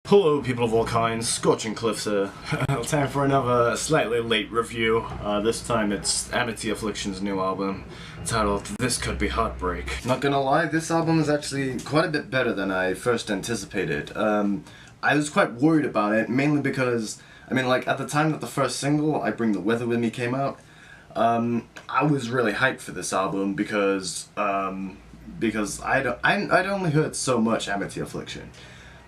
Hello people of all kinds, Scorching Cliffs here. Time for another slightly late review. This time it's Amity Affliction's new album, titled This Could Be Heartbreak. Not gonna lie, this album is actually quite a bit better than I first anticipated. I was quite worried about it, mainly because, at the time that the first single, I Bring the Weather With Me, came out, I was really hyped for this album because I'd only heard so much Amity Affliction.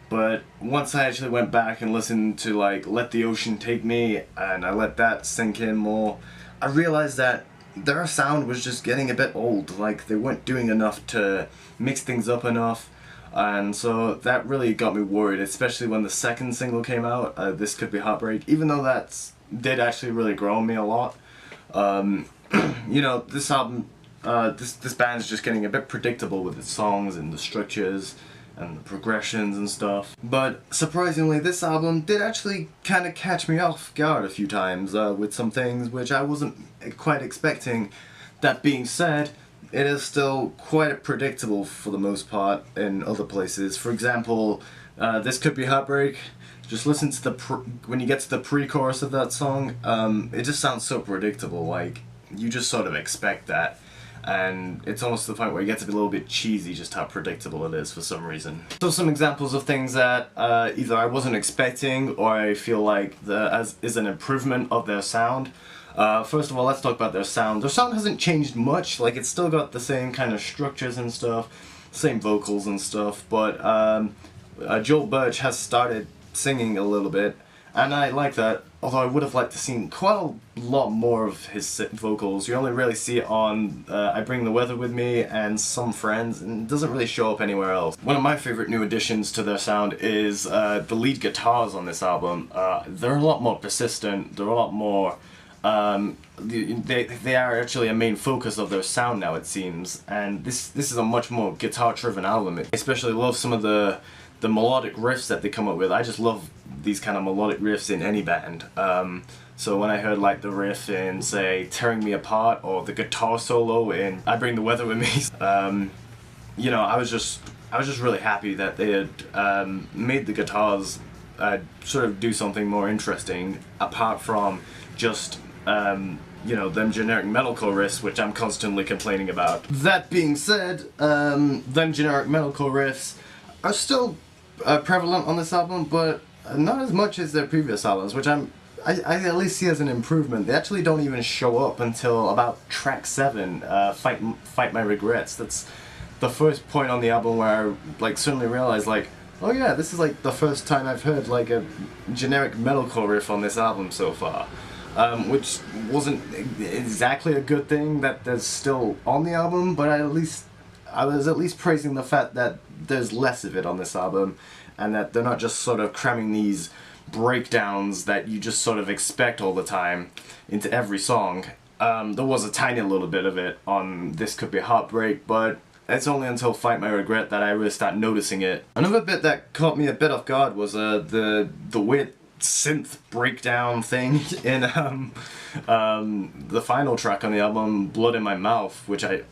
But once I actually went back and listened to Let the Ocean Take Me, and I let that sink in more, I realized that their sound was just getting a bit old. Like, they weren't doing enough to mix things up enough, and so that really got me worried, especially when the second single came out, This Could Be Heartbreak, even though that did actually really grow on me a lot. This album, this band's just getting a bit predictable with its songs and the structures and the progressions and stuff. But surprisingly, this album did actually kind of catch me off guard a few times with some things which I wasn't quite expecting. That being said, it is still quite predictable for the most part in other places. For example, This Could Be Heartbreak. Just listen to when you get to the pre-chorus of that song, it just sounds so predictable. Like, you just sort of expect that. And it's almost to the point where it gets a little bit cheesy just how predictable it is for some reason. So some examples of things that either I wasn't expecting or I feel like is an improvement of their sound. First of all, let's talk about their sound. Their sound hasn't changed much, like it's still got the same kind of structures and stuff, same vocals and stuff, but Joel Birch has started singing a little bit, and I like that. Although I would have liked to see quite a lot more of his vocals. You only really see it on I Bring the Weather With Me and Some Friends, and it doesn't really show up anywhere else. One of my favorite new additions to their sound is the lead guitars on this album. They're a lot more persistent, they're a lot more... they are actually a main focus of their sound now, it seems. And this is a much more guitar-driven album. I especially love some of the melodic riffs that they come up with. I just love these kind of melodic riffs in any band. So when I heard the riff in, say, Tearing Me Apart, or the guitar solo in I Bring the Weather With Me, I was just really happy that they had made the guitars sort of do something more interesting, apart from just them generic metalcore riffs, which I'm constantly complaining about. That being said, them generic metalcore riffs are still prevalent on this album, but not as much as their previous albums, which I at least see as an improvement. They actually don't even show up until about track 7, Fight My Regrets. That's the first point on the album where I suddenly realized, oh yeah, this is the first time I've heard a generic metalcore riff on this album so far. Which wasn't exactly a good thing that there's still on the album, but I was at least praising the fact that there's less of it on this album, and that they're not just sort of cramming these breakdowns that you just sort of expect all the time into every song. There was a tiny little bit of it on This Could Be Heartbreak, but it's only until Fight My Regret that I really start noticing it. Another bit that caught me a bit off guard was the weird synth breakdown thing in the final track on the album, Blood in My Mouth, which there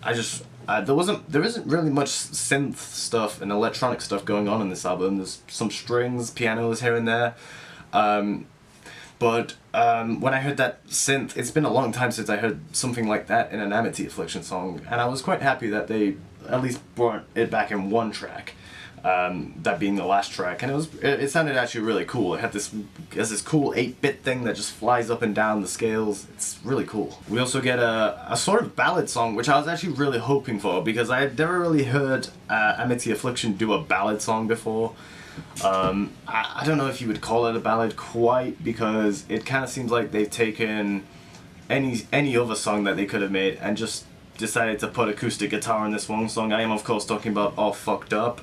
isn't really much synth stuff and electronic stuff going on in this album. There's some strings, pianos here and there, but when I heard that synth, it's been a long time since I heard something like that in an Amity Affliction song, and I was quite happy that they at least brought it back in one track. That being the last track, and it sounded actually really cool. It had this cool 8-bit thing that just flies up and down the scales. It's really cool. We also get a sort of ballad song, which I was actually really hoping for, because I had never really heard Amity Affliction do a ballad song before. I don't know if you would call it a ballad quite, because it kind of seems like they've taken any other song that they could have made and just decided to put acoustic guitar in this one song. I am of course talking about All Fucked Up,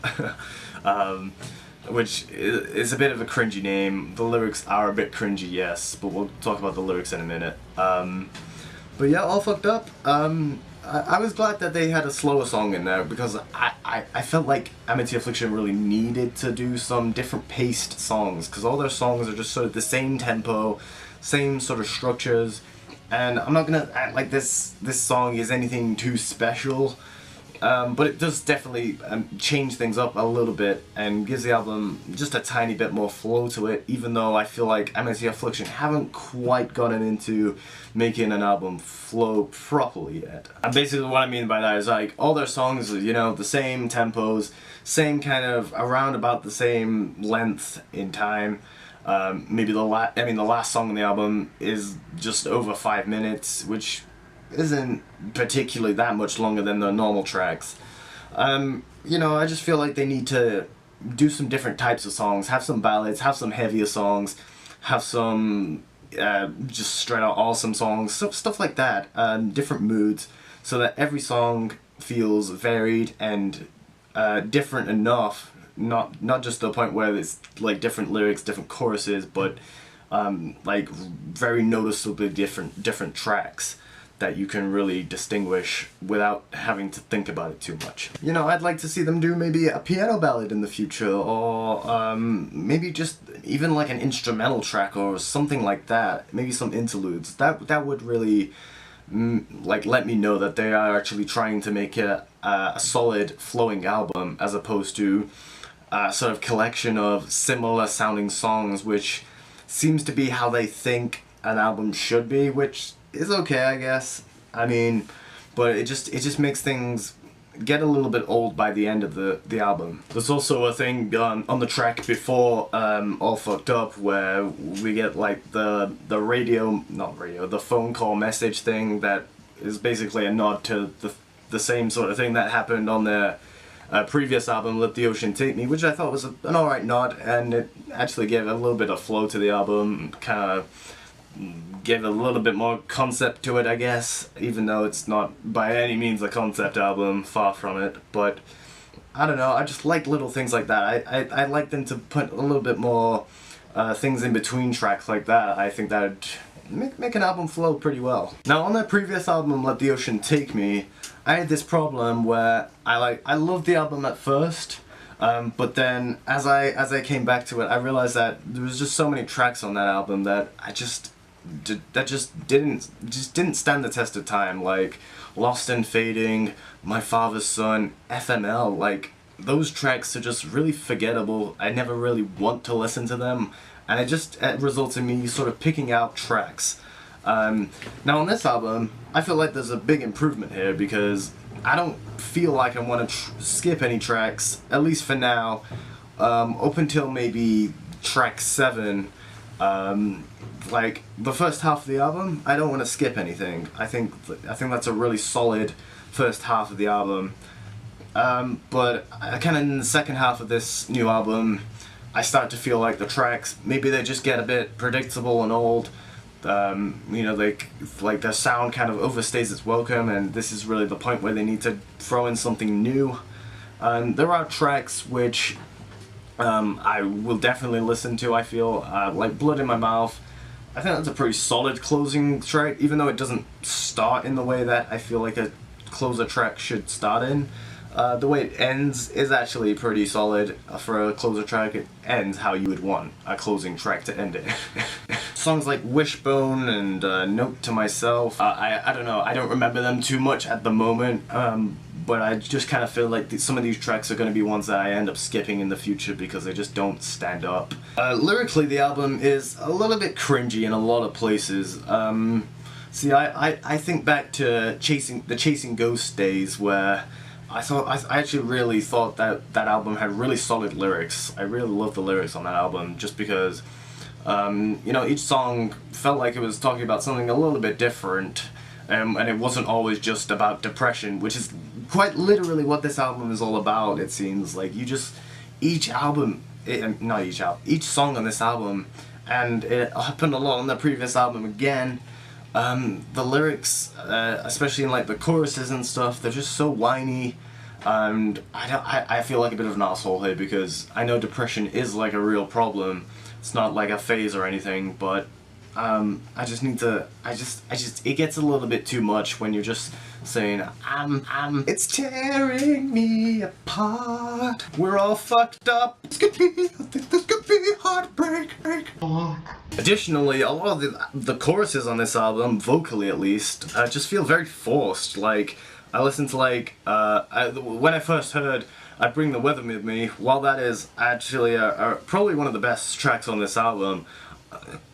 which is a bit of a cringy name. The lyrics are a bit cringy, yes, but we'll talk about the lyrics in a minute. But yeah, All Fucked Up, I was glad that they had a slower song in there, because I felt like Amity Affliction really needed to do some different paced songs, because all their songs are just sort of the same tempo, same sort of structures. And I'm not gonna act like this song is anything too special. but it does definitely change things up a little bit and gives the album just a tiny bit more flow to it, even though I feel like Amity Affliction haven't quite gotten into making an album flow properly yet. And basically what I mean by that is like all their songs, you know, the same tempos, same kind of around about the same length in time. Maybe the last song on the album is just over 5 minutes, which isn't particularly that much longer than the normal tracks. You know, I just feel like they need to do some different types of songs, have some ballads, have some heavier songs, have some just straight out awesome songs, stuff like that, different moods, so that every song feels varied and different enough, not just to the point where it's like different lyrics, different choruses, but like very noticeably different tracks that you can really distinguish without having to think about it too much. You know, I'd like to see them do maybe a piano ballad in the future, or maybe just even like an instrumental track or something like that. Maybe some interludes. That would really like let me know that they are actually trying to make it a solid flowing album, as opposed to a sort of collection of similar sounding songs, which seems to be how they think an album should be, which is okay, I guess. I mean, but it just makes things get a little bit old by the end of the album. There's also a thing on the track before All Fucked Up, where we get like the phone call message thing that is basically a nod to the same sort of thing that happened on their previous album, Let the Ocean Take Me, which I thought was an alright nod, and it actually gave a little bit of flow to the album, kind of gave a little bit more concept to it, I guess, even though it's not by any means a concept album, far from it. But I don't know, I just like little things like that. I like them to put a little bit more things in between tracks like that. I think that would make an album flow pretty well. Now, on that previous album, Let the Ocean Take Me, I had this problem where I loved the album at first, but then as I came back to it, I realized that there was just so many tracks on that album that just didn't stand the test of time, like Lost and Fading, My Father's Son, FML. Like, those tracks are just really forgettable. I never really want to listen to them, and it results in me sort of picking out tracks. Now on this album, I feel like there's a big improvement here, because I don't feel like I want to skip any tracks, at least for now, up until maybe track 7. Like the first half of the album, I don't want to skip anything. I think that's a really solid first half of the album. But kind of in the second half of this new album, I start to feel like the tracks, maybe they just get a bit predictable and old. You know, like their sound kind of overstays its welcome, and this is really the point where they need to throw in something new. There are tracks which I will definitely listen to, I feel, like Blood in My Mouth. I think that's a pretty solid closing track, even though it doesn't start in the way that I feel like a closer track should start in. The way it ends is actually pretty solid for a closer track. It ends how you would want a closing track to end it. Songs like Wishbone and Note to Myself, I don't know, I don't remember them too much at the moment, but I just kind of feel like some of these tracks are going to be ones that I end up skipping in the future because they just don't stand up. Lyrically, the album is a little bit cringy in a lot of places. See, I think back to Chasing Ghosts days, where I actually really thought that album had really solid lyrics. I really loved the lyrics on that album, just because you know, each song felt like it was talking about something a little bit different. And it wasn't always just about depression, which is quite literally what this album is all about, it seems. Like, each song on this album, and it happened a lot on the previous album again, the lyrics, especially in like the choruses and stuff, they're just so whiny, and I feel like a bit of an asshole here, because I know depression is like a real problem. It's not like a phase or anything, but it gets a little bit too much when you're just saying, it's tearing me apart, we're all fucked up, I think this could be heartbreak. Additionally, a lot of the choruses on this album, vocally at least, just feel very forced. Like, I listened to like, when I first heard I Bring the Weather With Me, while that is actually probably one of the best tracks on this album,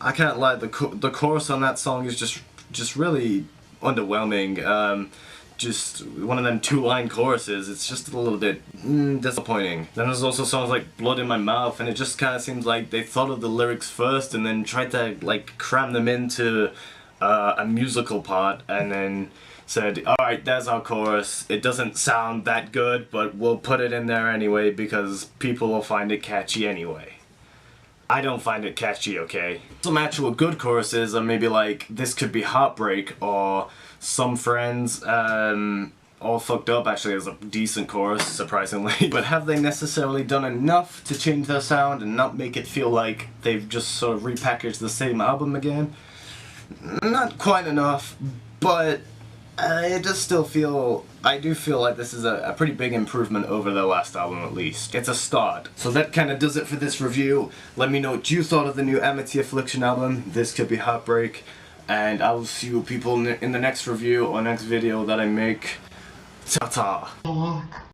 I can't lie, the chorus on that song is just really underwhelming. Just one of them two-line choruses, it's just a little bit disappointing. Then there's also songs like Blood in My Mouth, and it just kind of seems like they thought of the lyrics first and then tried to like cram them into a musical part, and then said, alright, there's our chorus. It doesn't sound that good, but we'll put it in there anyway because people will find it catchy anyway. I don't find it catchy, okay? Some actual good choruses are maybe like This Could Be Heartbreak or Some Friends. All Fucked Up actually is a decent chorus, surprisingly. But have they necessarily done enough to change their sound and not make it feel like they've just sort of repackaged the same album again? Not quite enough, but it does still feel, I do feel like this is a pretty big improvement over their last album at least. It's a start. So that kind of does it for this review. Let me know what you thought of the new Amity Affliction album, This Could Be Heartbreak, and I will see you people in the next review or next video that I make. Ta-ta!